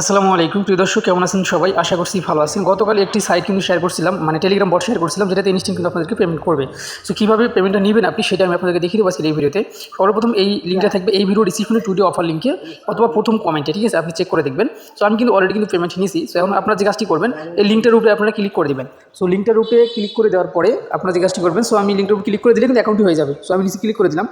আসসালামু আলাইকুম প্রিয় দর্শক, কেমন আছেন সবাই? আশা করছি ভালো আছেন। গতকাল একটি সাইট কিন্তু শেয়ার করছিলাম, মানে টেলিগ্রাম বট শেয়ার করছিলাম, যেটাতে ইনস্ট্যান্ট কিন্তু আপনাদেরকে পেমেন্ট করবে। সো কীভাবে পেমেন্টটা নেবেন আপনি, সেটা আমি আপনাদেরকে দেখিয়ে দেবো আজকের এই ভিডিওতে। সর্বপ্রথম এই লিঙ্কটা থাকবে এই ভিডিও ডিসক্রিপশনে টুডে অফার লিঙ্কে অথবা প্রথম কমেন্টে, ঠিক আছে? আপনি চেক করে দেখবেন। সো আমি কিন্তু অলরেডি কিন্তু পেমেন্ট নিয়েছি। সো এখন আপনারা যে কাজটি করবেন, এই লিঙ্কটার উপরে আপনারা ক্লিক করে দেবেন। সো লিঙ্কটার উপরে ক্লিক করে দেওয়ার পরে আপনারা যে কাজটি করবেন, সো আমি লিঙ্কটার উপরে ক্লিক করে দিলে কিন্তু অ্যাকাউন্টটি হয়ে যাবে। সো আমি নিচে ক্লিক করে দিলাম।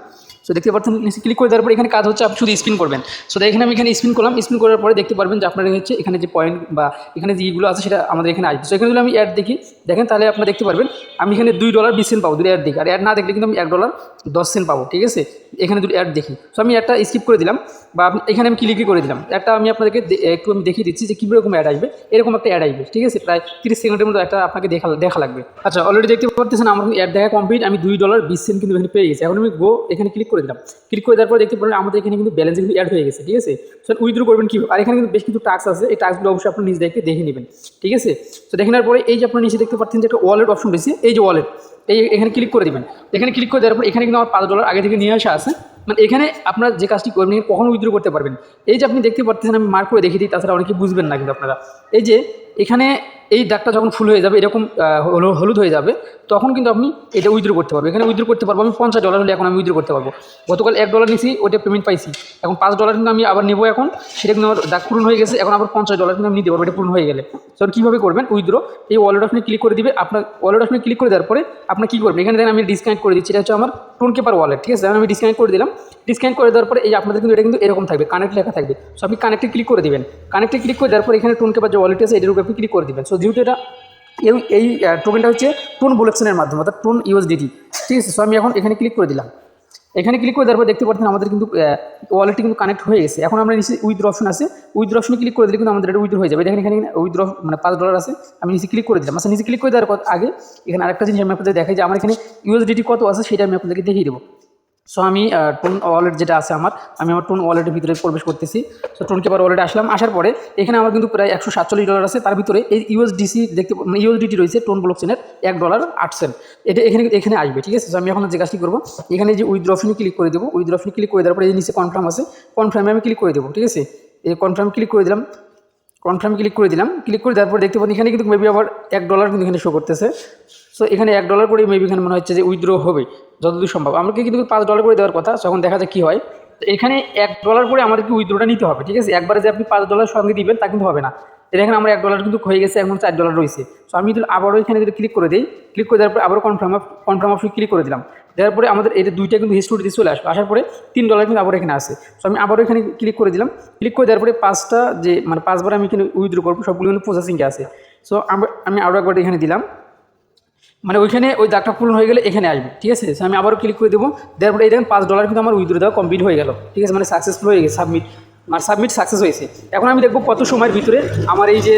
সো দেখতে পাচ্ছেন নিচে ক্লিক করে দেওয়ার পরে এখানে কাজ হচ্ছে আপনি শুধু স্পিন করবেন। সো এখানে আমি স্পিন করলাম। স্পিন করার পরে দেখতে পারবেন যে আপনার হচ্ছে এখানে যে পয়েন্ট বা এখানে যেগুলো আছে সেটা আমাদের এখানে আসবে। সো এখানে যদি আমি অ্যাড দেখি, দেখেন তাহলে আপনারা দেখতে পারবেন আমি এখানে $2.20 পাবো দুটো অ্যাড দেখি। আর অ্যাড না দেখলে কিন্তু আমি $1.10 পাবো, ঠিক আছে? এখানে দুটো অ্যাড দেখি। সো আমি একটা স্কিপ করে দিলাম বা এখানে আমি ক্লিকই করে দিলাম। একটা আমি আপনাদেরকে একটু আমি দেখিয়ে দিচ্ছি যে কীরকম অ্যাড আসবে। এরকম একটা অ্যাড আসবে, ঠিক আছে? প্রায় 30 সেকেন্ডের মতো একটা আপনাকে দেখা লাগবে। আচ্ছা, অলরেডি দেখতে পাচ্ছেন আমার অ্যাড দেখা কমপ্লিট। আমি $2.20 কিন্তু এখানে পেয়ে গেছি। এখন আমি গো এখানে ক্লিক করে দিলাম। ক্লিক করে দেওয়ার পর দেখতে পারবেন আমাদের এখানে কিন্তু ব্যালেন্স কিন্তু অ্যাড হয়ে গেছে, ঠিক আছে? সো উইথড্র করবেন কীভাবে, আর এখানে কিন্তু বেশ কিছু টাস্ক আছে। এই টাস্কগুলো অবশ্যই আপনি নিজে দেখে নেবেন, ঠিক আছে? তো দেখে নেওয়ার পরে এই যে আপনার নিচে দেখতে পাচ্ছেন যে একটা ওয়ালেট অপশন রয়েছে, এই যে ওয়ালেট, এখানে ক্লিক করে দেবেন। এখানে ক্লিক করে দেওয়ার পর এখানে কিন্তু আমার $5 আগে থেকে নিয়ে আসা আছে। মানে এখানে আপনার যে কাজটি করবেন কখন উইথড্র করতে পারবেন, এই যে আপনি দেখতে পাচ্ছেন আমি মার্ক করে দেখিয়ে দিই, তাছাড়া অনেকে বুঝবেন না কিন্তু আপনারা। এই যে এখানে এই দাগটা যখন ফুল হয়ে যাবে, এরকম হলুদ হয়ে যাবে, তখন কিন্তু আপনি এটা উইথড্র করতে পারবেন। এখানে উইথড্র করতে পারবো আমি $50 হলে এখন আমি উইথড্র করতে পারবো। গতকাল $1 নিয়েছি, ওটা পেমেন্ট পাইছি। এখন $5 কিন্তু আমি আবার নেবো। এখন সেটা কিন্তু আমার দাগ পূরণ হয়ে গেছে। এখন আবার $50 কিন্তু আমি নিতে পারবো, এটা পূরণ হয়ে গেলে। তখন কীভাবে করবেন উইথড্র, এই ওয়ালেট অপশনে ক্লিক করে দিবে। আপনার ওয়ালেট অপশনে ক্লিক করে দেওয়ার পরে আপনি কী করবেন, এখানে দেখেন আমি ডিসকানেক্ট করে দিচ্ছি। এটা হচ্ছে আমার টোনকেপার ওয়ালেট, ঠিক আছে? আমি ডিসকানেক্ট করে দিলাম। ডিসকানেক্ট করে দেওয়ার পরে এই আপনাদের কিন্তু এটা কিন্তু এরকম থাকবে, কানেক্ট লেখা থাকবে। সো আপনি কানেক্টে ক্লিক করে দেবেন। কানেক্টে ক্লিক করে দেওয়ার পর এখানে টোনকেপার যে ওয়ালেট আছে এটার উপরে আপনি ক্লিক করে দেবেন। সো যেহেতু এটা এই টোকেনটা হচ্ছে টোন বুলেকশনের মাধ্যমে, অর্থাৎ টোন USDT, ঠিক আছে? সো আমি এখন এখানে ক্লিক করে দিলাম। এখানে ক্লিক করে দেওয়ার পর দেখতে পাচ্ছেন আমাদের কিন্তু ওয়ালেটটি কিন্তু কানেক্ট হয়ে গেছে। এখন আমরা নিচে উইথড্র অপশন আছে, উইথড্র অপশনে ক্লিক করে দিলে কিন্তু আমাদের এটা উইথড্র হয়ে যাবে। দেখেন এখানে উইথড্র মানে $5 আছে। আমি নিচে ক্লিক করে দিলাম। আচ্ছা, নিচে ক্লিক করে দেওয়ার আগে এখানে আরেকটা জিনিস আমি আপনাদের দেখাই যে আমার এখানে USDT কত আছে সেটা আমি আপনাদেরকে দেখিয়ে দেবো। সো আমি টোন ওয়ালেট যেটা আছে আমি আমার টোন ওয়ালেটের ভিতরে প্রবেশ করতেছি। সো টোনকেপার ওয়ালেটে আসলাম। আসার পরে এখানে আমার কিন্তু প্রায় $147 আছে। তার ভিতরে এই USDC মানে USDT রয়েছে টোন ব্লকচেনের $1.08। এটা এখানে আসবে, ঠিক আছে? সো আমি এখন যে কাজটি করবো, এখানে যে উইথড্র অপশনে ক্লিক করে দেবো। উইথড্র অপশনে ক্লিক করে দেওয়ার পরে এই নিচে কনফার্ম আছে, কনফার্মে আমি ক্লিক করে দেবো, ঠিক আছে? এই কনফার্ম ক্লিক করে দিলাম। কনফার্ম ক্লিক করে দিলাম। ক্লিক করে দেওয়ার পর দেখতে পাচ্ছি এখানে কিন্তু মেবি আবার $1 কিন্তু এখানে শো করতেছে। সো এখানে $1 করে মেবি এখানে মনে হচ্ছে যে উইথড্র হবে যতদূর সম্ভব। আমাকে কিন্তু $5 করে দেওয়ার কথা। তখন দেখা যায় কী হয়, এখানে $1 করে আমাদেরকে উইথড্রটা নিতে হবে, ঠিক আছে? একবারে যে আপনি $5 সঙ্গে দিবেন তা কিন্তু হবে না। এখানে আমার $1 কিন্তু হয়ে গেছে, এখন $4 রয়েছে। সো আমি যদি আবারও এখানে যদি ক্লিক করে দিই, ক্লিক করে দেওয়ার পরে আবারও কনফার্ম অপশন ক্লিক করে দিলাম। দেওয়ার পরে আমাদের এটা দুইটা কিন্তু হিস্টোরিতে চলে আসবে। আসার পরে $3 কিন্তু আবার এখানে আসে। সো আমি আবারও এখানে ক্লিক করে দিলাম। ক্লিক করে দেওয়ার পরে পাঁচবার আমি এখানে উইথড্র করবো, সবগুলো কিন্তু প্রসেসিংয়ে আছে। সো আমি আরও একবার এখানে দিলাম, মানে ওইখানে ওই দাগটা পূরণ হয়ে গেলে এখানে আসবে, ঠিক আছে? সো আমি আবারও ক্লিক করে দেবো। দেওয়ার পরে এই দেখেন $5 কিন্তু আমার উইথড্র দেওয়া কমপ্লিট হয়ে গেল, ঠিক আছে? মানে সাকসেসফুল হয়ে গেছে, সাবমিট সাকসেস হয়েছে। এখন আমি দেখবো কত সময়ের ভিতরে আমার এই যে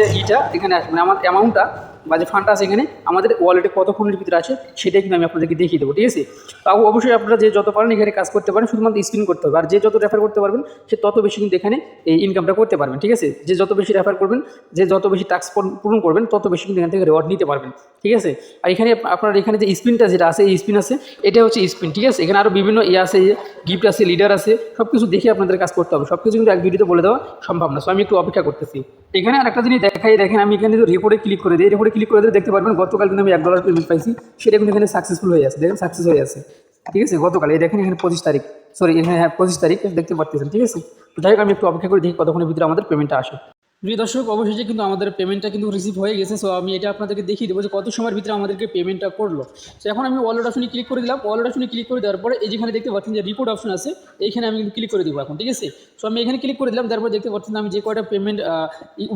এখানে আসবে, মানে আমার অ্যামাউন্টটা বা যে ফান্ডটা আছে এখানে আমাদের ওয়ালেটে কতক্ষণের ভিতরে আছে সেটাই কিন্তু আমি আপনাদেরকে দেখিয়ে দেবো, ঠিক আছে? তাও অবশ্যই আপনারা যে যত পারেন এখানে কাজ করতে পারেন, শুধুমাত্র স্পিন করতে হবে। আর যে যত রেফার করতে পারবেন সে তত বেশি কিন্তু এখানে এই ইনকামটা করতে পারবেন, ঠিক আছে? যে যত বেশি রেফার করবেন, যে যত বেশি টাস্ক পূরণ করবেন, তত বেশি কিন্তু এখান থেকে রিওয়ার্ড নিতে পারবেন, ঠিক আছে? আর এখানে আপনার এখানে যে স্পিনটা যেটা আছে, এই স্পিন আছে, এটা হচ্ছে স্পিন, ঠিক আছে? এখানে আরও বিভিন্ন আছে, গিফট আছে, লিডার আছে, সব কিছু দেখে আপনাদের কাজ করতে হবে। সব কিছু কিন্তু এক ভিডিওতে বলে দেওয়া সম্ভব না। সো আমি একটু অপেক্ষা করতেছি। এখানে আরেকটা জিনিস দেখেন আমি এখানে রিপোর্টে ক্লিক করে দিই। রিপোর্টে ক্লিক করে দিলে দেখতে পারবেন গতকাল কিন্তু আমি $1 পেমেন্ট পাইছি, সেটা কিন্তু এখানে সাকসেসফুল হয়ে আছে। দেখেন সাকসেস হয়ে আছে, ঠিক আছে? গতকাল এই দেখেন এখানে 25 তারিখ, সরি এখানে 25 তারিখ দেখতে পাচ্ছেন, ঠিক আছে? তো যাই হোক আমি একটু অপেক্ষা করে দেখি কতক্ষণের ভিতরে আমাদের পেমেন্টটা আসে। প্রিয় দর্শক, অবশেষে কিন্তু আমাদের পেমেন্টটা কিন্তু রিসিভ হয়ে গেছে। সো আমি এটা আপনাদেরকে দেখিয়ে দেবো যে কত সময়ের ভিতরে আমাদেরকে পেমেন্টটা করলো। সো এখন আমি ওয়ালেট অপশনে ক্লিক করে দিলাম। ওয়ালেট অপশনে ক্লিক করে দেওয়ার পরে এই যেখানে দেখতে পাচ্ছেন যে রিপোর্ট অপশন আছে, এইখানে আমি কিন্তু ক্লিক করে দেবো এখন, ঠিক আছে? সো আমি এখানে ক্লিক করে দিলাম। তারপর দেখতে পাচ্ছেন আমি যে কয়টা পেমেন্ট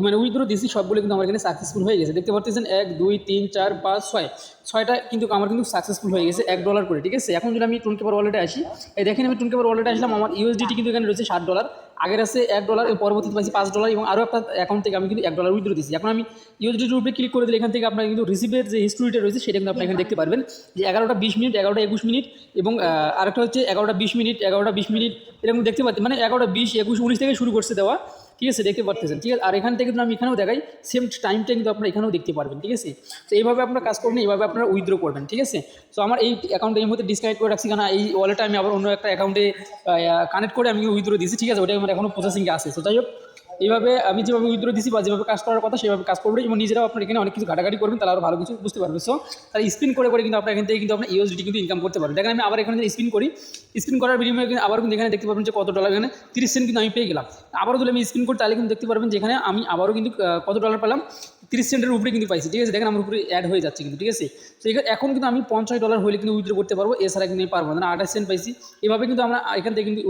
মানে উইথড্র দিয়েছি সবগুলো কিন্তু আমার এখানে সাকসেসফুল হয়ে গেছে। দেখতে পাচ্ছেন 1 2 3 4 5 6 ছয়টা কিন্তু আমার কিন্তু সাকসেসফুল হয়ে গেছে $1 করে, ঠিক আছে? এখন যদি আমি টোনকেপার ওয়ালেটে আসি, এই দেখেন আমি টোনকেপার ওয়ালেটে আসলাম। আমার USDT কিন্তু এখানে রয়েছে $60, আগের আছে $1, এর পরবর্তীতে পাইছি $5 এবং আরও একটা অ্যাকাউন্ট থেকে আমি কিন্তু $1 উইথড্র দিচ্ছি। এখন আমি USDTর উপরে ক্লিক করে দিলে এখান থেকে আপনার কিন্তু রিসিভের যে হিস্ট্রিটা রয়েছে সেটা কিন্তু আপনি এখানে দেখতে পারবেন যে 11টা 20 মিনিট, 11টা 21 মিনিট এবং আরেকটা হচ্ছে 11টা 20 মিনিট, 11টা 20 মিনিট এরকম দেখতে পাচ্ছি। মানে 11টা 20 21 19 থেকে শুরু করছে দেওয়া, ঠিক আছে? দেখতে পারতেছেন, ঠিক আছে? আর এখান থেকে কিন্তু আমি এখানেও দেখাই সেম টাইমটা কিন্তু আপনারা এখানেও দেখতে পারবেন, ঠিক আছে? তো এইভাবে আপনারা কাজ করবেন, এইভাবে আপনারা উইথড্র করবেন, ঠিক আছে? তো আমার এই অ্যাকাউন্টে এই মুহূর্তে ডিসকানেক্ট করে রাখছি, কারণ এই ওয়ালেটে আমি আবার অন্য একটা অ্যাকাউন্টে কানেক্ট করে আমি উইথড্র দিয়েছি, ঠিক আছে? ওটা আমার এখনও প্রসেসিংয়ে আছে। তো যাই হোক এইভাবে আমি যেভাবে উইথড্র দিচ্ছি বা যেভাবে কাজ করার কথা সেভাবে কাজ করবেন এবং নিজেরাও আপনার এখানে অনেক কিছু ঘাটাঘাটি করবেন, তাহলে আরও ভালো কিছু বুঝতে পারবেন। সো তাহলে স্পিন করে কিন্তু আপনার এখান থেকে কিন্তু আপনার ইউএসডি কিন্তু ইনকাম করতে পারবেন। দেখেন আমি আবার এখানে স্পিন করি, স্পিন করার বিনিময়ে কিন্তু আবার কিন্তু এখানে দেখতে পাবেন যে কত ডলার, এখানে 30 সেন্ট কিন্তু আমি পেয়ে গেলাম। আবারও যদি আমি স্পিন করি তাহলে কিন্তু দেখতে পারবেন যে এখানে আমি আবারও কিন্তু কত ডলার পেলাম, 30 সেন্টের উপরে কিন্তু পাইছি, ঠিক আছে। দেখেন আমার উপরে অ্যাড হয়ে যাচ্ছে কিন্তু, ঠিক আছে। তো এখন কিন্তু আমি 50 ডলার হলে কিন্তু উইথড্র করতে পারবো, এছাড়া কিন্তু আমি পারবো না। 28 সেন্ট পাইছি, এভাবে কিন্তু আমরা এখান থেকে কিন্তু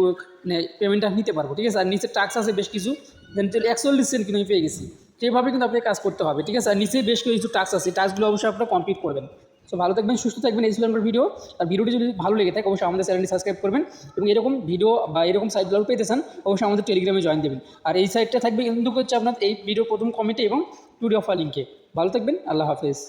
পেমেন্টটা নিতে পারবো, ঠিক আছে। আর নিচে টাক্স আছে বেশ কিছু, দেন 41 সেন্ট কিন্তু আমি পেয়ে গেছি। সেইভাবে কিন্তু আপনাকে কাজ করতে হবে, ঠিক আছে। আর নিচে বেশ কিছু টাক্স আছে, টাক্সগুলো অবশ্যই আপনারা কমপ্লিট করবেন। সো ভালো থাকবেন, সুস্থ থাকবেন, এই ছিল আমার ভিডিও। আর ভিডিওটি যদি ভালো লেগে থাকে অবশ্যই আমাদের চ্যানেলটি সাবস্ক্রাইব করবেন এবং এরকম ভিডিও বা এরকম সাইটগুলো পেতে চান অবশ্যই আমাদের টেলিগ্রামে জয়েন দেবেন। আর এই সাইটটা থাকবে কিন্তু হচ্ছে আপনার এই ভিডিও প্রথম কমেন্টে এবং টুডে অফার লিঙ্কে। ভালো থাকবেন, আল্লাহ হাফেজ।